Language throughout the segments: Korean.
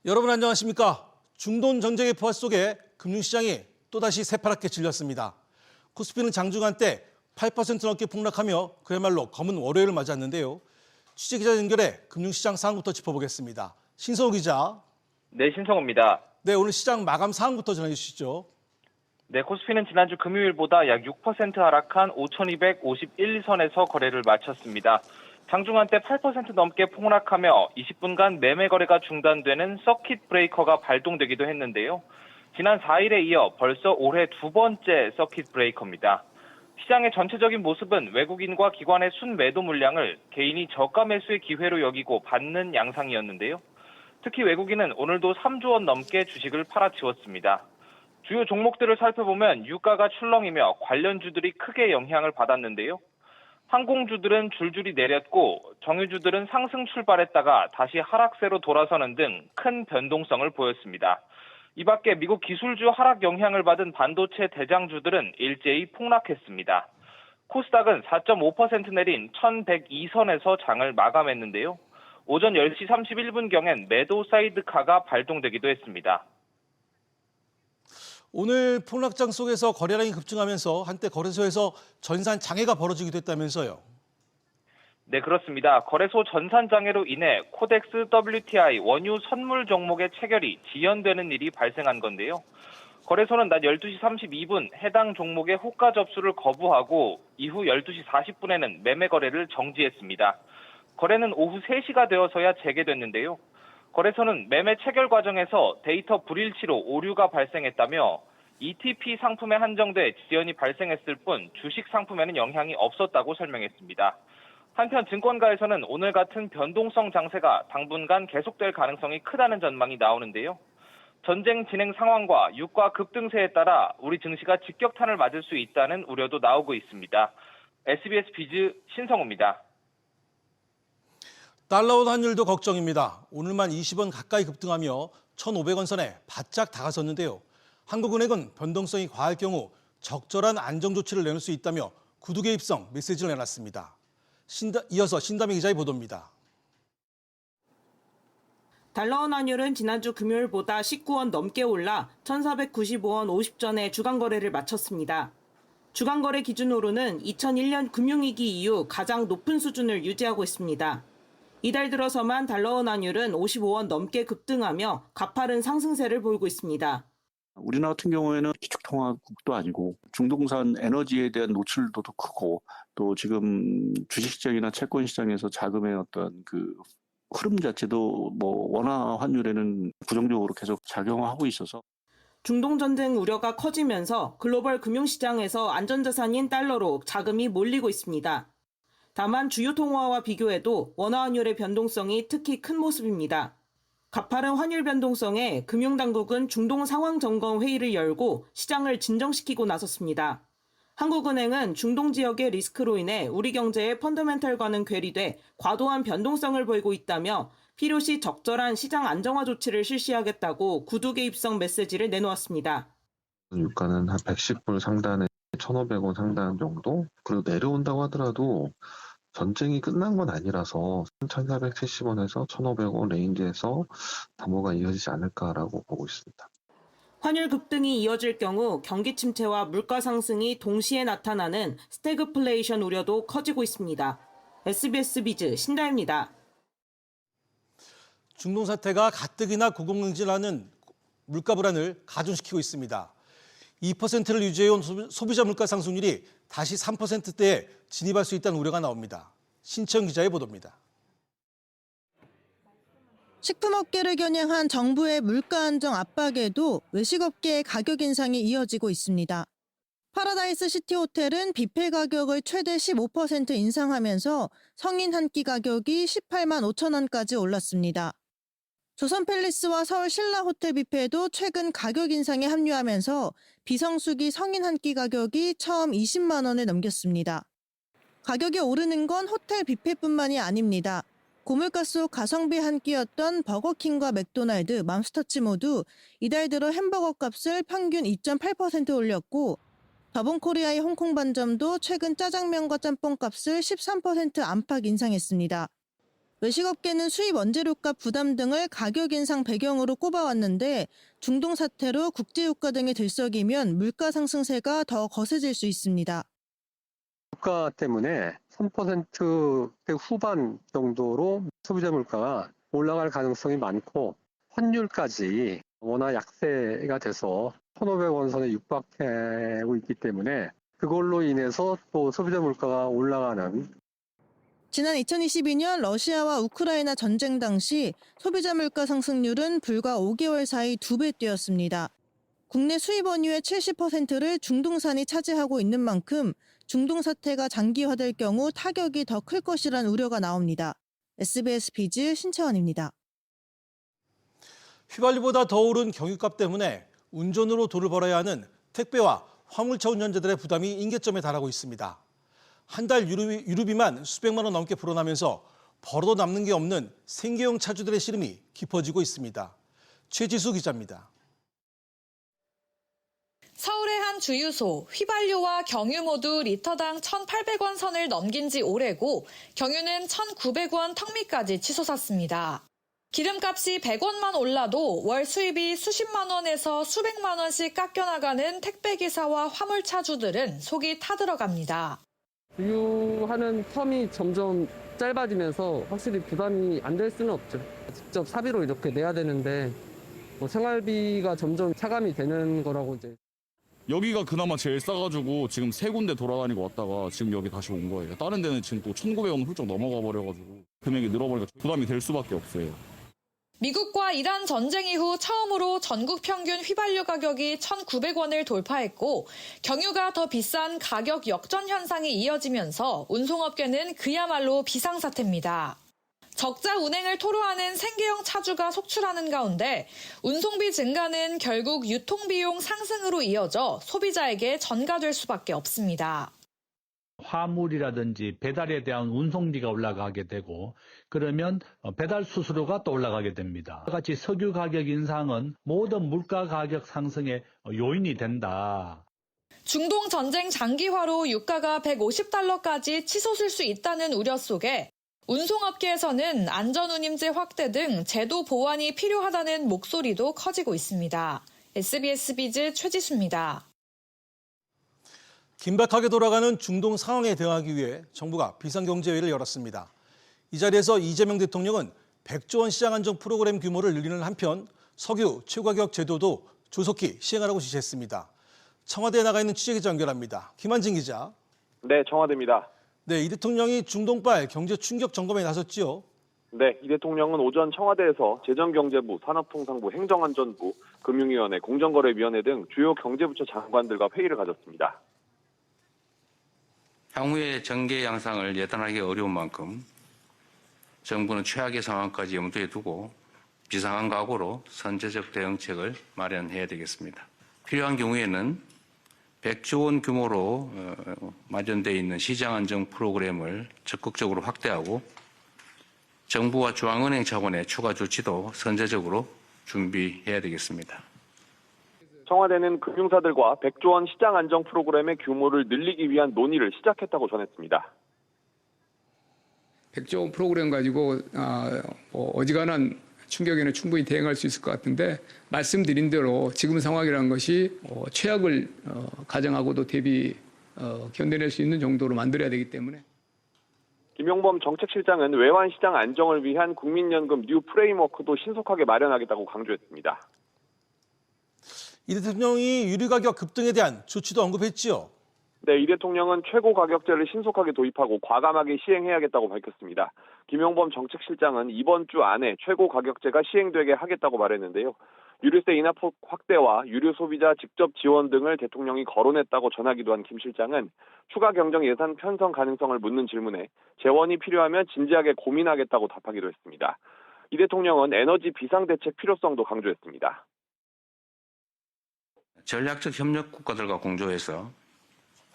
여러분 안녕하십니까? 중동 전쟁의 부활 속에 금융시장이 또다시 새파랗게 질렸습니다. 코스피는 장중한 때 8% 넘게 폭락하며 그야말로 검은 월요일을 맞았는데요. 취재기자 연결해 금융시장 상황부터 짚어보겠습니다. 신성우 기자. 네, 신성우입니다. 네, 오늘 시장 마감 상황부터 전해 주시죠. 네, 코스피는 지난주 금요일보다 약 6% 하락한 5,251선에서 거래를 마쳤습니다. 장중한 때 8% 넘게 폭락하며 20분간 매매 거래가 중단되는 서킷 브레이커가 발동되기도 했는데요. 지난 4일에 이어 벌써 올해 두 번째 서킷 브레이커입니다. 시장의 전체적인 모습은 외국인과 기관의 순매도 물량을 개인이 저가 매수의 기회로 여기고 받는 양상이었는데요. 특히 외국인은 오늘도 3조 원 넘게 주식을 팔아치웠습니다. 주요 종목들을 살펴보면 유가가 출렁이며 관련주들이 크게 영향을 받았는데요. 항공주들은 줄줄이 내렸고 정유주들은 상승 출발했다가 다시 하락세로 돌아서는 등 큰 변동성을 보였습니다. 이 밖에 미국 기술주 하락 영향을 받은 반도체 대장주들은 일제히 폭락했습니다. 코스닥은 4.5% 내린 1102선에서 장을 마감했는데요. 오전 10시 31분경엔 매도 사이드카가 발동되기도 했습니다. 오늘 폭락장 속에서 거래량이 급증하면서 한때 거래소에서 전산 장애가 벌어지기도 했다면서요. 네, 그렇습니다. 거래소 전산 장애로 인해 코덱스 WTI 원유 선물 종목의 체결이 지연되는 일이 발생한 건데요. 거래소는 낮 12시 32분 해당 종목의 호가 접수를 거부하고 이후 12시 40분에는 매매 거래를 정지했습니다. 거래는 오후 3시가 되어서야 재개됐는데요. 거래소는 매매 체결 과정에서 데이터 불일치로 오류가 발생했다며 ETP 상품에 한정돼 지연이 발생했을 뿐 주식 상품에는 영향이 없었다고 설명했습니다. 한편 증권가에서는 오늘 같은 변동성 장세가 당분간 계속될 가능성이 크다는 전망이 나오는데요. 전쟁 진행 상황과 유가 급등세에 따라 우리 증시가 직격탄을 맞을 수 있다는 우려도 나오고 있습니다. SBS 비즈 신성우입니다. 달러원 환율도 걱정입니다. 오늘만 20원 가까이 급등하며 1,500원 선에 바짝 다가섰는데요. 한국은행은 변동성이 과할 경우 적절한 안정 조치를 내놓을 수 있다며 구두 개입성 메시지를 내놨습니다. 이어서 신다미 기자의 보도입니다. 달러원 환율은 지난주 금요일보다 19원 넘게 올라 1,495원 50전에 주간 거래를 마쳤습니다. 주간 거래 기준으로는 2001년 금융위기 이후 가장 높은 수준을 유지하고 있습니다. 이달 들어서만 달러원 환율은 55원 넘게 급등하며 가파른 상승세를 보이고 있습니다. 우리나라 같은 경우에는 기축통화국도 아니고 중동산 에너지에 대한 노출도 더 크고 또 지금 주식시장이나 채권시장에서 자금의 어떤 그 흐름 자체도 원화 환율에는 부정적으로 계속 작용하고 있어서 중동 전쟁 우려가 커지면서 글로벌 금융시장에서 안전자산인 달러로 자금이 몰리고 있습니다. 다만 주요 통화와 비교해도 원화 환율의 변동성이 특히 큰 모습입니다. 가파른 환율 변동성에 금융당국은 중동 상황 점검 회의를 열고 시장을 진정시키고 나섰습니다. 한국은행은 중동 지역의 리스크로 인해 우리 경제의 펀더멘털과는 괴리돼 과도한 변동성을 보이고 있다며 필요시 적절한 시장 안정화 조치를 실시하겠다고 구두 개입성 메시지를 내놓았습니다. 유가는 한 110불 상단에 1,500원 상단 정도? 그리고 내려온다고 하더라도 전쟁이 끝난 건 아니라서 1,470원에서 1,500원 레인지에서 담보가 이어지지 않을까라고 보고 있습니다. 환율 급등이 이어질 경우 경기 침체와 물가 상승이 동시에 나타나는 스태그플레이션 우려도 커지고 있습니다. SBS 비즈 신다입니다. 중동 사태가 가뜩이나 고공행진하는 물가 불안을 가중시키고 있습니다. 2%를 유지해온 소비자 물가 상승률이 다시 3%대에 진입할 수 있다는 우려가 나옵니다. 신채영 기자의 보도입니다. 식품업계를 겨냥한 정부의 물가 안정 압박에도 외식업계의 가격 인상이 이어지고 있습니다. 파라다이스 시티 호텔은 뷔페 가격을 최대 15% 인상하면서 성인 한 끼 가격이 18만 5천 원까지 올랐습니다. 조선 팰리스와 서울 신라 호텔 뷔페도 최근 가격 인상에 합류하면서 비성수기 성인 한 끼 가격이 처음 20만 원을 넘겼습니다. 가격이 오르는 건 호텔 뷔페뿐만이 아닙니다. 고물가 속 가성비 한 끼였던 버거킹과 맥도날드, 맘스터치 모두 이달 들어 햄버거 값을 평균 2.8% 올렸고 더본코리아의 홍콩 반점도 최근 짜장면과 짬뽕 값을 13% 안팎 인상했습니다. 외식업계는 수입 원재료값 부담 등을 가격 인상 배경으로 꼽아왔는데 중동 사태로 국제유가 등이 들썩이면 물가 상승세가 더 거세질 수 있습니다. 물가 때문에 3%대 후반 정도로 소비자 물가가 올라갈 가능성이 많고 환율까지 워낙 약세가 돼서 1,500원 선에 육박하고 있기 때문에 그걸로 인해서 또 소비자 물가가 올라가는. 지난 2022년 러시아와 우크라이나 전쟁 당시 소비자 물가 상승률은 불과 5개월 사이 2배 뛰었습니다. 국내 수입 원유의 70%를 중동산이 차지하고 있는 만큼 중동 사태가 장기화될 경우 타격이 더 클 것이란 우려가 나옵니다. SBS 비즈 신채원입니다. 휘발유보다 더 오른 경유값 때문에 운전으로 돈을 벌어야 하는 택배와 화물차 운전자들의 부담이 임계점에 달하고 있습니다. 한 달 유류비만 수백만 원 넘게 불어나면서 벌어도 남는 게 없는 생계형 차주들의 시름이 깊어지고 있습니다. 최지수 기자입니다. 서울의 한 주유소, 휘발유와 경유 모두 리터당 1,800원 선을 넘긴 지 오래고 경유는 1,900원 턱밑까지 치솟았습니다. 기름값이 100원만 올라도 월 수입이 수십만 원에서 수백만 원씩 깎여나가는 택배기사와 화물차주들은 속이 타들어갑니다. 주유하는 텀이 점점 짧아지면서 확실히 부담이 안 될 수는 없죠. 직접 사비로 이렇게 내야 되는데 생활비가 점점 차감이 되는 거라고 이제. 여기가 그나마 제일 싸가지고 지금 세 군데 돌아다니고 왔다가 지금 여기 다시 온 거예요. 다른 데는 지금 또 1,900원 훌쩍 넘어가 버려가지고 금액이 늘어버리니까 부담이 될 수밖에 없어요. 미국과 이란 전쟁 이후 처음으로 전국 평균 휘발유 가격이 1,900원을 돌파했고 경유가 더 비싼 가격 역전 현상이 이어지면서 운송업계는 그야말로 비상사태입니다. 적자 운행을 토로하는 생계형 차주가 속출하는 가운데 운송비 증가는 결국 유통비용 상승으로 이어져 소비자에게 전가될 수밖에 없습니다. 화물이라든지 배달에 대한 운송비가 올라가게 되고 그러면 배달 수수료가 또 올라가게 됩니다. 같이 석유 가격 인상은 모든 물가 가격 상승의 요인이 된다. 중동 전쟁 장기화로 유가가 150달러까지 치솟을 수 있다는 우려 속에 운송업계에서는 안전운임제 확대 등 제도 보완이 필요하다는 목소리도 커지고 있습니다. SBS 비즈 최지수입니다. 긴박하게 돌아가는 중동 상황에 대응하기 위해 정부가 비상경제회의를 열었습니다. 이 자리에서 이재명 대통령은 100조 원 시장 안정 프로그램 규모를 늘리는 한편 석유 최고가격 제도도 조속히 시행하라고 지시했습니다. 청와대에 나가 있는 취재기자 연결합니다. 김한진 기자. 네, 청와대입니다. 네, 이 대통령이 중동발 경제 충격 점검에 나섰지요. 네, 이 대통령은 오전 청와대에서 재정경제부, 산업통상부, 행정안전부, 금융위원회, 공정거래위원회 등 주요 경제부처 장관들과 회의를 가졌습니다. 향후의 전개 양상을 예단하기 어려운 만큼 정부는 최악의 상황까지 염두에 두고 비상한 각오로 선제적 대응책을 마련해야 되겠습니다. 필요한 경우에는 100조 원 규모로 마련되어 있는 시장안정 프로그램을 적극적으로 확대하고 정부와 중앙은행 차원의 추가 조치도 선제적으로 준비해야 되겠습니다. 청와대는 금융사들과 100조 원 시장 안정 프로그램의 규모를 늘리기 위한 논의를 시작했다고 전했습니다. 100조 원 프로그램 가지고 어지간한 충격에는 충분히 대응할 수 있을 것 같은데 말씀드린 대로 지금 상황이라는 것이 최악을 가정하고도 견뎌낼 수 있는 정도로 만들어야 되기 때문에. 김용범 정책실장은 외환시장 안정을 위한 국민연금 뉴 프레임워크도 신속하게 마련하겠다고 강조했습니다. 이 대통령이 유류 가격 급등에 대한 조치도 언급했지요. 네, 이 대통령은 최고 가격제를 신속하게 도입하고 과감하게 시행해야겠다고 밝혔습니다. 김용범 정책실장은 이번 주 안에 최고 가격제가 시행되게 하겠다고 말했는데요. 유류세 인하 확대와 유류 소비자 직접 지원 등을 대통령이 거론했다고 전하기도 한 김 실장은 추가 경정 예산 편성 가능성을 묻는 질문에 재원이 필요하면 진지하게 고민하겠다고 답하기도 했습니다. 이 대통령은 에너지 비상대책 필요성도 강조했습니다. 전략적 협력 국가들과 공조해서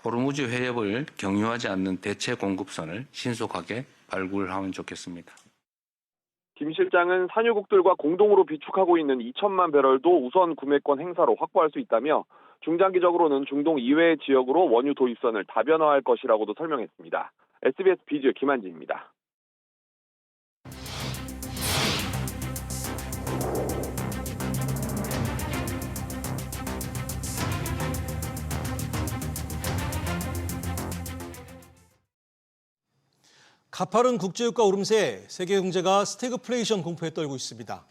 호르무즈 해협을 경유하지 않는 대체 공급선을 신속하게 발굴하면 좋겠습니다. 김 실장은 산유국들과 공동으로 비축하고 있는 2천만 배럴도 우선 구매권 행사로 확보할 수 있다며 중장기적으로는 중동 이외의 지역으로 원유 도입선을 다변화할 것이라고도 설명했습니다. SBS 비즈 김한진입니다. 가파른 국제유가 오름세에 세계 경제가 스태그플레이션 공포에 떨고 있습니다.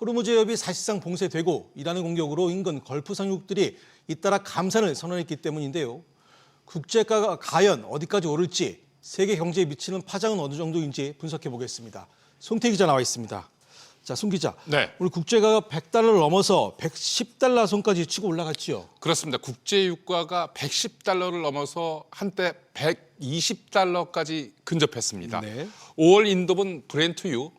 호르무즈 해협이 사실상 봉쇄되고 이란의 공격으로 인근 걸프 상륙들이 잇따라 감산을 선언했기 때문인데요. 국제가가 과연 어디까지 오를지, 세계 경제에 미치는 파장은 어느 정도인지 분석해 보겠습니다. 송태 기자 나와 있습니다. 자, 송 기자. 네. 오늘 국제가가 100달러를 넘어서 110달러 선까지 치고 올라갔지요. 그렇습니다. 국제 유가가 110달러를 넘어서 한때 120달러까지 근접했습니다. 네. 5월 인도분 브렌트유,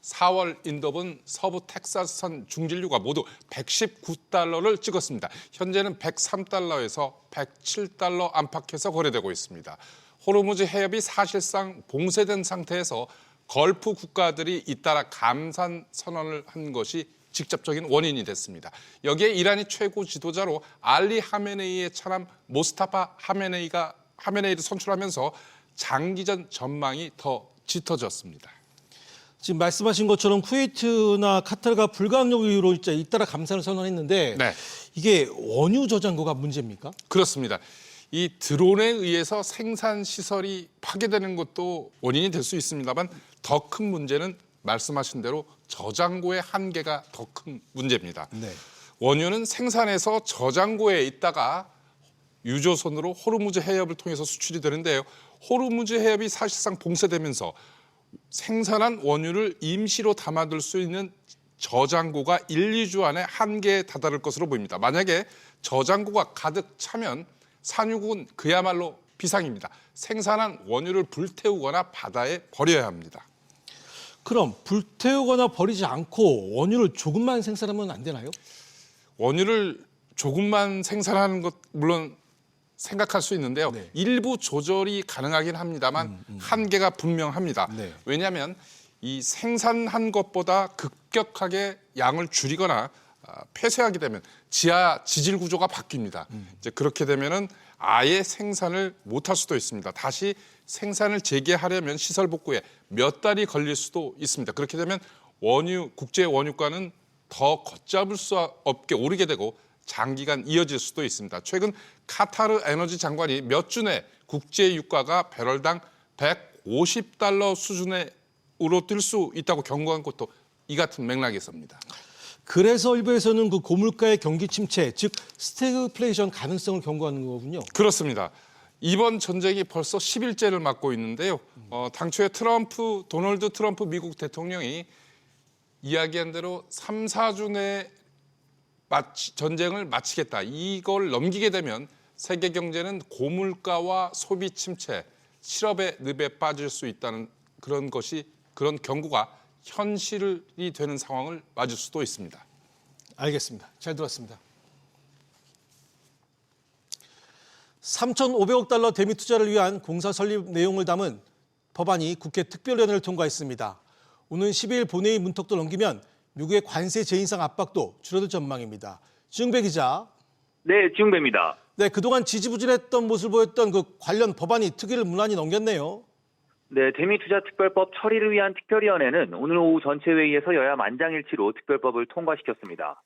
4월 인도분 서부 텍사스산 중진유가 모두 119달러를 찍었습니다. 현재는 103달러에서 107달러 안팎에서 거래되고 있습니다. 호르무즈 해협이 사실상 봉쇄된 상태에서 걸프 국가들이 잇따라 감산 선언을 한 것이 직접적인 원인이 됐습니다. 여기에 이란이 최고 지도자로 알리 하메네이의 차남 모스타파 하메네이를 선출하면서 장기전 전망이 더 짙어졌습니다. 지금 말씀하신 것처럼 쿠웨이트나 카타르가 불가항력 이유로 잇따라 감산을 선언했는데 네. 이게 원유 저장고가 문제입니까? 그렇습니다. 이 드론에 의해서 생산 시설이 파괴되는 것도 원인이 될 수 있습니다만 더 큰 문제는 말씀하신 대로 저장고의 한계가 더 큰 문제입니다. 네. 원유는 생산해서 저장고에 있다가 유조선으로 호르무즈 해협을 통해서 수출이 되는데요. 호르무즈 해협이 사실상 봉쇄되면서 생산한 원유를 임시로 담아둘 수 있는 저장고가 1, 2주 안에 한계에 다다를 것으로 보입니다. 만약에 저장고가 가득 차면 산유국은 그야말로 비상입니다. 생산한 원유를 불태우거나 바다에 버려야 합니다. 그럼 불태우거나 버리지 않고 원유를 조금만 생산하면 안 되나요? 원유를 조금만 생산하는 것 물론 생각할 수 있는데요. 네. 일부 조절이 가능하긴 합니다만 한계가 분명합니다. 네. 왜냐하면 이 생산한 것보다 급격하게 양을 줄이거나 폐쇄하게 되면 지하 지질 구조가 바뀝니다. 이제 그렇게 되면은 아예 생산을 못할 수도 있습니다. 다시 생산을 재개하려면 시설 복구에 몇 달이 걸릴 수도 있습니다. 그렇게 되면 국제 원유가는 더 걷잡을 수 없게 오르게 되고 장기간 이어질 수도 있습니다. 최근 카타르 에너지 장관이 몇 주 내 국제 유가가 배럴당 150달러 수준으로 뛸 수 있다고 경고한 것도 이 같은 맥락에서입니다. 그래서 일부에서는 그 고물가의 경기 침체, 즉 스태그플레이션 가능성을 경고하는 거군요. 그렇습니다. 이번 전쟁이 벌써 10일째를 맞고 있는데요. 당초에 도널드 트럼프 미국 대통령이 이야기한 대로 3, 4주 내에 전쟁을 마치겠다. 이걸 넘기게 되면 세계 경제는 고물가와 소비 침체, 실업의 늪에 빠질 수 있다는 그런 경고가 현실이 되는 상황을 맞을 수도 있습니다. 알겠습니다. 잘 들었습니다. 3,500억 달러 대미 투자를 위한 공사 설립 내용을 담은 법안이 국회 특별위원회를 통과했습니다. 오는 12일 본회의 문턱도 넘기면 미국의 관세 재인상 압박도 줄어들 전망입니다. 지흥배 기자. 네, 지흥배입니다. 네, 그동안 지지부진했던 모습을 보였던 그 관련 법안이 특위를 무난히 넘겼네요. 네, 대미투자특별법 처리를 위한 특별위원회는 오늘 오후 전체 회의에서 여야 만장일치로 특별법을 통과시켰습니다.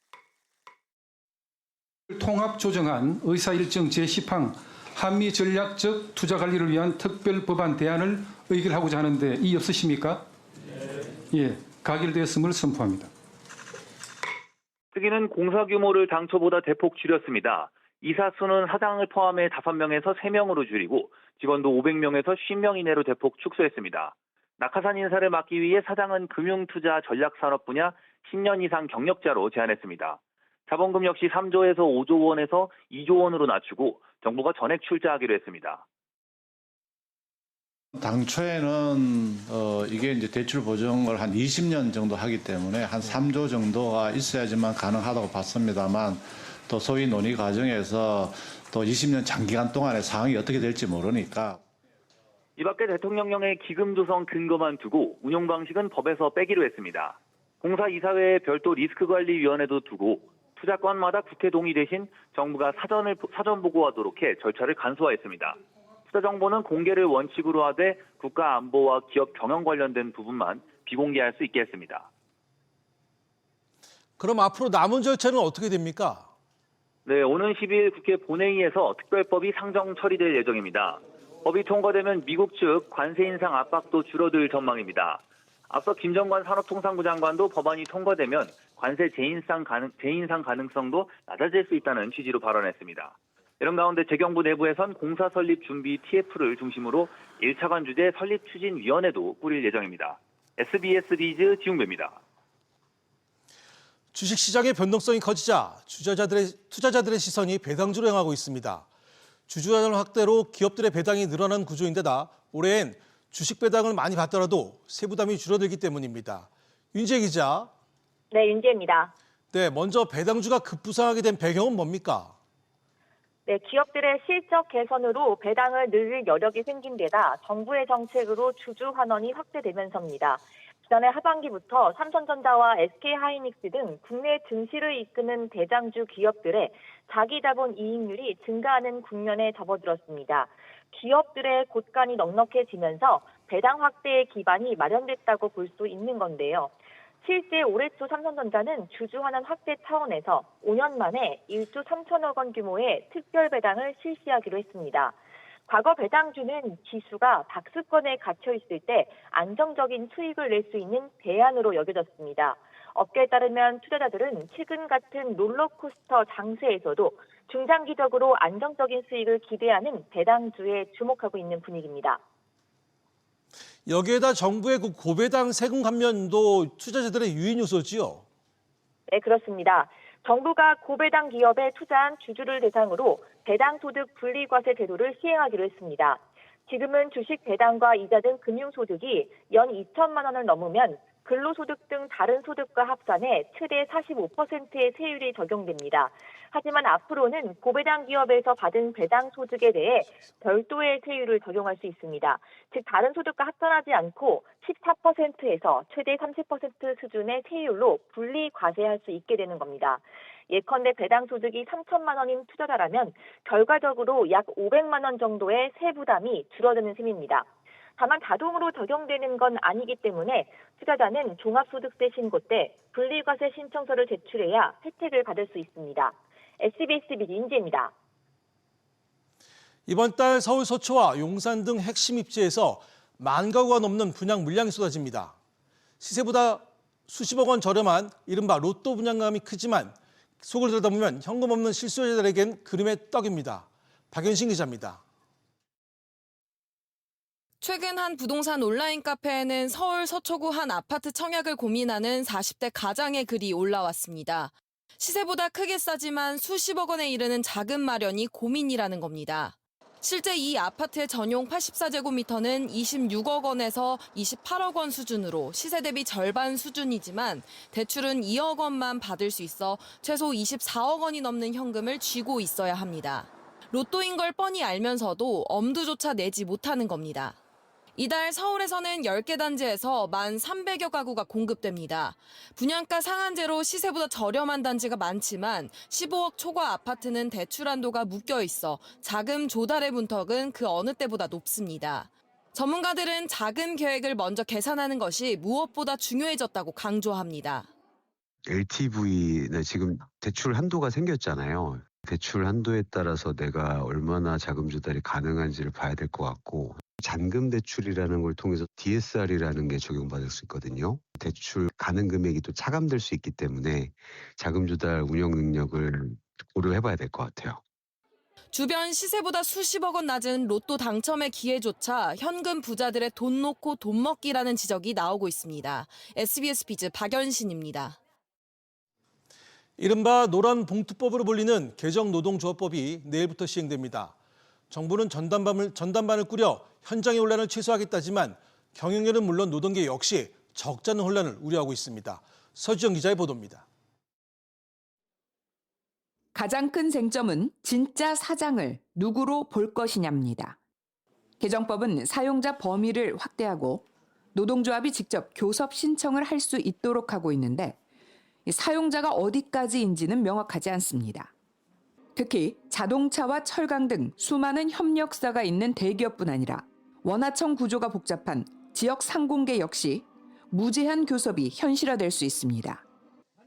통합 조정안 의사일정 제10항 한미 전략적 투자 관리를 위한 특별법안 대안을 의결하고자 하는데 이의 없으십니까? 예, 가결되었음을 선포합니다. 특위는 공사 규모를 당초보다 대폭 줄였습니다. 이사 수는 사장을 포함해 5명에서 3명으로 줄이고 직원도 500명에서 50명 이내로 대폭 축소했습니다. 낙하산 인사를 막기 위해 사장은 금융투자 전략산업 분야 10년 이상 경력자로 제한했습니다. 자본금 역시 3조에서 5조 원에서 2조 원으로 낮추고 정부가 전액 출자하기로 했습니다. 당초에는 이게 이제 대출 보증을 한 20년 정도 하기 때문에 한 3조 정도가 있어야지만 가능하다고 봤습니다만 또 소위 논의 과정에서 또 20년 장기간 동안의 상황이 어떻게 될지 모르니까. 이 밖에 대통령령의 기금 조성 근거만 두고 운용 방식은 법에서 빼기로 했습니다. 공사이사회에 별도 리스크관리위원회도 두고 투자건마다 국회 동의 대신 정부가 사전 보고하도록 해 절차를 간소화했습니다. 투자 정보는 공개를 원칙으로 하되 국가 안보와 기업 경영 관련된 부분만 비공개할 수 있게 했습니다. 그럼 앞으로 남은 절차는 어떻게 됩니까? 네, 오는 12일 국회 본회의에서 특별법이 상정 처리될 예정입니다. 법이 통과되면 미국 측 관세 인상 압박도 줄어들 전망입니다. 앞서 김정관 산업통상부 장관도 법안이 통과되면 관세 재인상 가능성도 낮아질 수 있다는 취지로 발언했습니다. 이런 가운데 재경부 내부에선 공사 설립 준비 TF를 중심으로 1차관 주재 설립 추진위원회도 꾸릴 예정입니다. SBS 비즈 지웅배입니다. 주식시장의 변동성이 커지자 투자자들의 시선이 배당주로 향하고 있습니다. 주주환원 확대로 기업들의 배당이 늘어난 구조인데다 올해엔 주식 배당을 많이 받더라도 세부담이 줄어들기 때문입니다. 윤재 기자. 네, 윤재입니다. 네, 먼저 배당주가 급부상하게 된 배경은 뭡니까? 네, 기업들의 실적 개선으로 배당을 늘릴 여력이 생긴 데다 정부의 정책으로 주주 환원이 확대되면서입니다. 지난해 하반기부터 삼성전자와 SK하이닉스 등 국내 증시를 이끄는 대장주 기업들의 자기자본 이익률이 증가하는 국면에 접어들었습니다. 기업들의 곳간이 넉넉해지면서 배당 확대의 기반이 마련됐다고 볼 수 있는 건데요. 실제 올해 초 삼성전자는 주주 환원 확대 차원에서 5년 만에 1조 3천억 원 규모의 특별 배당을 실시하기로 했습니다. 과거 배당주는 지수가 박스권에 갇혀 있을 때 안정적인 수익을 낼 수 있는 대안으로 여겨졌습니다. 업계에 따르면 투자자들은 최근 같은 롤러코스터 장세에서도 중장기적으로 안정적인 수익을 기대하는 배당주에 주목하고 있는 분위기입니다. 여기에다 정부의 그 고배당 세금 감면도 투자자들의 유인 요소지요? 네, 그렇습니다. 정부가 고배당 기업에 투자한 주주를 대상으로 배당소득 분리과세 제도를 시행하기로 했습니다. 지금은 주식 배당과 이자 등 금융소득이 연 2천만 원을 넘으면 근로소득 등 다른 소득과 합산해 최대 45%의 세율이 적용됩니다. 하지만 앞으로는 고배당 기업에서 받은 배당 소득에 대해 별도의 세율을 적용할 수 있습니다. 즉 다른 소득과 합산하지 않고 14%에서 최대 30% 수준의 세율로 분리 과세할 수 있게 되는 겁니다. 예컨대 배당 소득이 3천만 원인 투자자라면 결과적으로 약 500만 원 정도의 세부담이 줄어드는 셈입니다. 다만 자동으로 적용되는 건 아니기 때문에 투자자는 종합소득세 신고 때 분리과세 신청서를 제출해야 혜택을 받을 수 있습니다. SBS 비즈 윤재입니다. 이번 달 서울 서초와 용산 등 핵심 입지에서 10,000 가구가 넘는 분양 물량이 쏟아집니다. 시세보다 수십억 원 저렴한 이른바 로또 분양감이 크지만 속을 들여다보면 현금 없는 실수요자들에겐 그림의 떡입니다. 박연신 기자입니다. 최근 한 부동산 온라인 카페에는 서울 서초구 한 아파트 청약을 고민하는 40대 가장의 글이 올라왔습니다. 시세보다 크게 싸지만 수십억 원에 이르는 자금 마련이 고민이라는 겁니다. 실제 이 아파트의 전용 84제곱미터는 26억 원에서 28억 원 수준으로 시세 대비 절반 수준이지만 대출은 2억 원만 받을 수 있어 최소 24억 원이 넘는 현금을 쥐고 있어야 합니다. 로또인 걸 뻔히 알면서도 엄두조차 내지 못하는 겁니다. 이달 서울에서는 10개 단지에서 1,300여 가구가 공급됩니다. 분양가 상한제로 시세보다 저렴한 단지가 많지만 15억 초과 아파트는 대출 한도가 묶여 있어 자금 조달의 문턱은 그 어느 때보다 높습니다. 전문가들은 자금 계획을 먼저 계산하는 것이 무엇보다 중요해졌다고 강조합니다. LTV는 지금 대출 한도가 생겼잖아요. 대출 한도에 따라서 내가 얼마나 자금 조달이 가능한지를 봐야 될 것 같고 잔금 대출이라는 걸 통해서 DSR이라는 게 적용받을 수 있거든요. 대출 가능 금액이 또 차감될 수 있기 때문에 자금 조달 운영 능력을 고려해봐야 될 것 같아요. 주변 시세보다 수십억 원 낮은 로또 당첨의 기회조차 현금 부자들의 돈 놓고 돈 먹기라는 지적이 나오고 있습니다. SBS 비즈 박연신입니다. 이른바 노란 봉투법으로 불리는 개정노동조합법이 내일부터 시행됩니다. 정부는 전담반을 꾸려 현장의 혼란을 최소화하겠다지만 경영계는 물론 노동계 역시 적잖은 혼란을 우려하고 있습니다. 서지영 기자의 보도입니다. 가장 큰 쟁점은 진짜 사장을 누구로 볼 것이냐입니다. 개정법은 사용자 범위를 확대하고 노동조합이 직접 교섭 신청을 할 수 있도록 하고 있는데 사용자가 어디까지인지는 명확하지 않습니다. 특히 자동차와 철강 등 수많은 협력사가 있는 대기업뿐 아니라 원하청 구조가 복잡한 지역 상공계 역시 무제한 교섭이 현실화될 수 있습니다.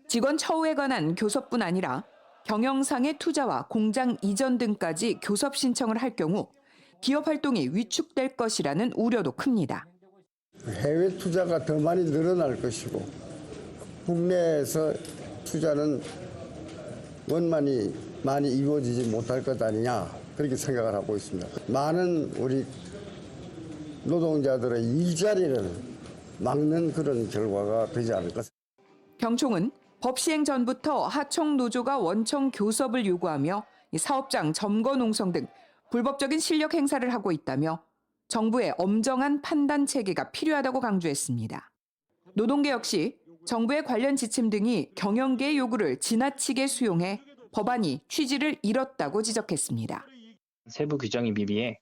직원 처우에 관한 교섭뿐 아니라 경영상의 투자와 공장 이전 등까지 교섭 신청을 할 경우 기업 활동이 위축될 것이라는 우려도 큽니다. 해외 투자가 더 많이 늘어날 것이고 국내에서 투자는 원만히 많이 이루어지지 못할 것 아니냐 그렇게 생각을 하고 있습니다. 많은 우리 노동자들의 일자리를 막는 그런 결과가 되지 않을까. 경총은 법 시행 전부터 하청 노조가 원청 교섭을 요구하며 사업장 점거 농성 등 불법적인 실력 행사를 하고 있다며 정부의 엄정한 판단 체계가 필요하다고 강조했습니다. 노동계 역시 정부의 관련 지침 등이 경영계의 요구를 지나치게 수용해 법안이 취지를 잃었다고 지적했습니다. 세부 규정이 미비해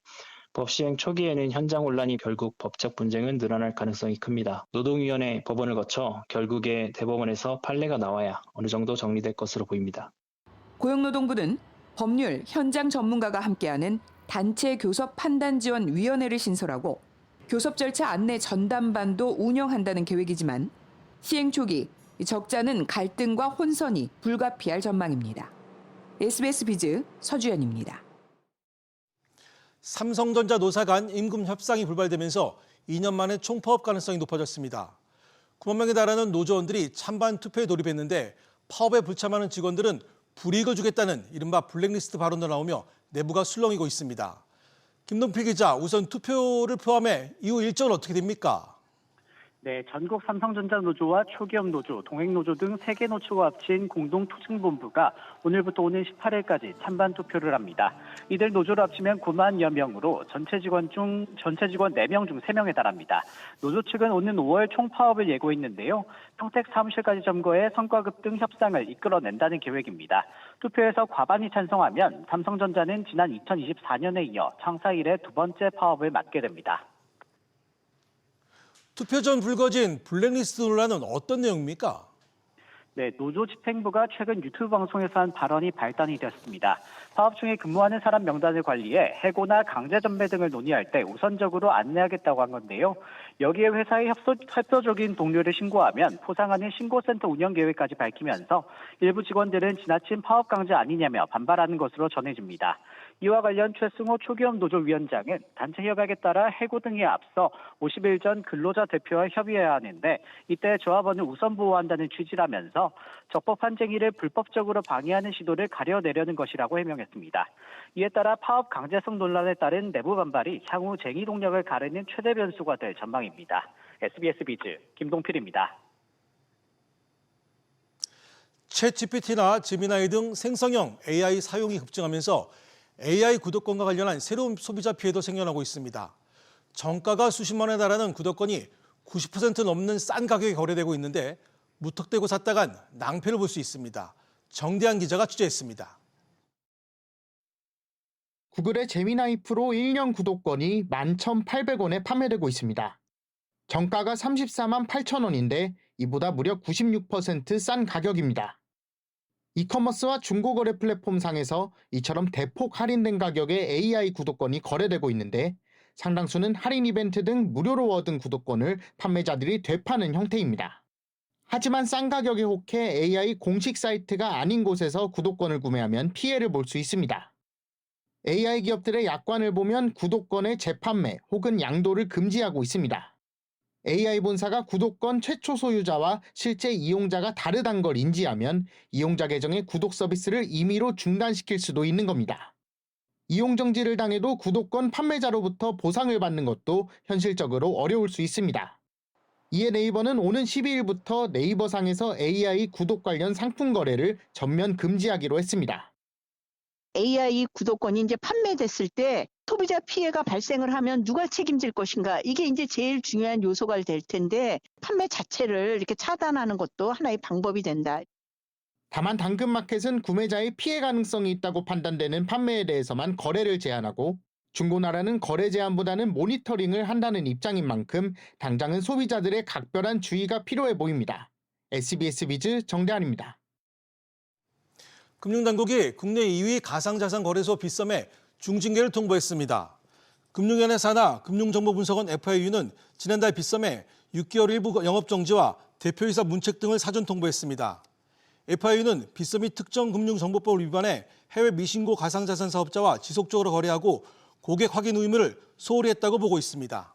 법 시행 초기에는 현장 혼란이 결국 법적 분쟁은 늘어날 가능성이 큽니다. 노동위원회 법원을 거쳐 결국에 대법원에서 판례가 나와야 어느 정도 정리될 것으로 보입니다. 고용노동부는 법률, 현장 전문가가 함께하는 단체 교섭 판단 지원 위원회를 신설하고 교섭 절차 안내 전담반도 운영한다는 계획이지만 시행 초기 적자는 갈등과 혼선이 불가피할 전망입니다. SBS 비즈 서주연입니다. 삼성전자 노사 간 임금 협상이 불발되면서 2년 만에 총파업 가능성이 높아졌습니다. 9만 명에 달하는 노조원들이 찬반 투표에 돌입했는데 파업에 불참하는 직원들은 불이익을 주겠다는 이른바 블랙리스트 발언도 나오며 내부가 술렁이고 있습니다. 김동필 기자, 우선 투표를 포함해 이후 일정은 어떻게 됩니까? 네, 전국 삼성전자 노조와 초기업 노조, 동행노조 등 3개 노조가 합친 공동투쟁본부가 오늘부터 오는 18일까지 찬반 투표를 합니다. 이들 노조를 합치면 9만여 명으로 전체 직원 4명 중 3명에 달합니다. 노조 측은 오는 5월 총파업을 예고했는데요. 평택 사무실까지 점거해 성과급 등 협상을 이끌어낸다는 계획입니다. 투표에서 과반이 찬성하면 삼성전자는 지난 2024년에 이어 창사 이래 두 번째 파업을 맞게 됩니다. 투표 전 불거진 블랙리스트 논란은 어떤 내용입니까? 네, 노조 집행부가 최근 유튜브 방송에서 한 발언이 발단이 되었습니다. 파업 중에 근무하는 사람 명단을 관리해 해고나 강제 전배 등을 논의할 때 우선적으로 안내하겠다고 한 건데요. 여기에 회사의 협조적인 동료를 신고하면 포상하는 신고센터 운영 계획까지 밝히면서 일부 직원들은 지나친 파업 강제 아니냐며 반발하는 것으로 전해집니다. 이와 관련 최승호 초기업 노조 위원장은 단체 협약에 따라 해고 등에 앞서 50일 전 근로자 대표와 협의해야 하는데 이때 조합원을 우선 보호한다는 취지라면서 적법한 쟁의를 불법적으로 방해하는 시도를 가려내려는 것이라고 해명했습니다. 이에 따라 파업 강제성 논란에 따른 내부 반발이 향후 쟁의 동력을 가르는 최대 변수가 될 전망입니다. SBS 비즈 김동필입니다. 챗GPT나 제미나이 등 생성형 AI 사용이 급증하면서 AI 구독권과 관련한 새로운 소비자 피해도 생겨나고 있습니다. 정가가 수십만 원에 달하는 구독권이 90% 넘는 싼 가격에 거래되고 있는데 무턱대고 샀다간 낭패를 볼 수 있습니다. 정대한 기자가 취재했습니다. 구글의 제미나이 프로 1년 구독권이 11,800원에 판매되고 있습니다. 정가가 34만 8천 원인데 이보다 무려 96% 싼 가격입니다. 이커머스와 중고거래 플랫폼 상에서 이처럼 대폭 할인된 가격에 AI 구독권이 거래되고 있는데 상당수는 할인 이벤트 등 무료로 얻은 구독권을 판매자들이 되파는 형태입니다. 하지만 싼 가격에 혹해 AI 공식 사이트가 아닌 곳에서 구독권을 구매하면 피해를 볼 수 있습니다. AI 기업들의 약관을 보면 구독권의 재판매 혹은 양도를 금지하고 있습니다. AI 본사가 구독권 최초 소유자와 실제 이용자가 다르단 걸 인지하면 이용자 계정의 구독 서비스를 임의로 중단시킬 수도 있는 겁니다. 이용 정지를 당해도 구독권 판매자로부터 보상을 받는 것도 현실적으로 어려울 수 있습니다. 이에 네이버는 오는 12일부터 네이버상에서 AI 구독 관련 상품 거래를 전면 금지하기로 했습니다. AI 구독권이 이제 판매됐을 때 소비자 피해가 발생을 하면 누가 책임질 것인가, 이게 이제 제일 중요한 요소가 될 텐데 판매 자체를 이렇게 차단하는 것도 하나의 방법이 된다. 다만 당근마켓은 구매자의 피해 가능성이 있다고 판단되는 판매에 대해서만 거래를 제한하고 중고나라는 거래 제한보다는 모니터링을 한다는 입장인 만큼 당장은 소비자들의 각별한 주의가 필요해 보입니다. SBS 비즈 정대한입니다. 금융당국이 국내 2위 가상자산거래소 빗썸에 중징계를 통보했습니다. 금융위원회 산하 금융정보분석원 FIU는 지난달 빗썸에 6개월 일부 영업정지와 대표이사 문책 등을 사전 통보했습니다. FIU는 빗썸이 특정 금융정보법을 위반해 해외 미신고 가상자산 사업자와 지속적으로 거래하고 고객 확인 의무를 소홀히 했다고 보고 있습니다.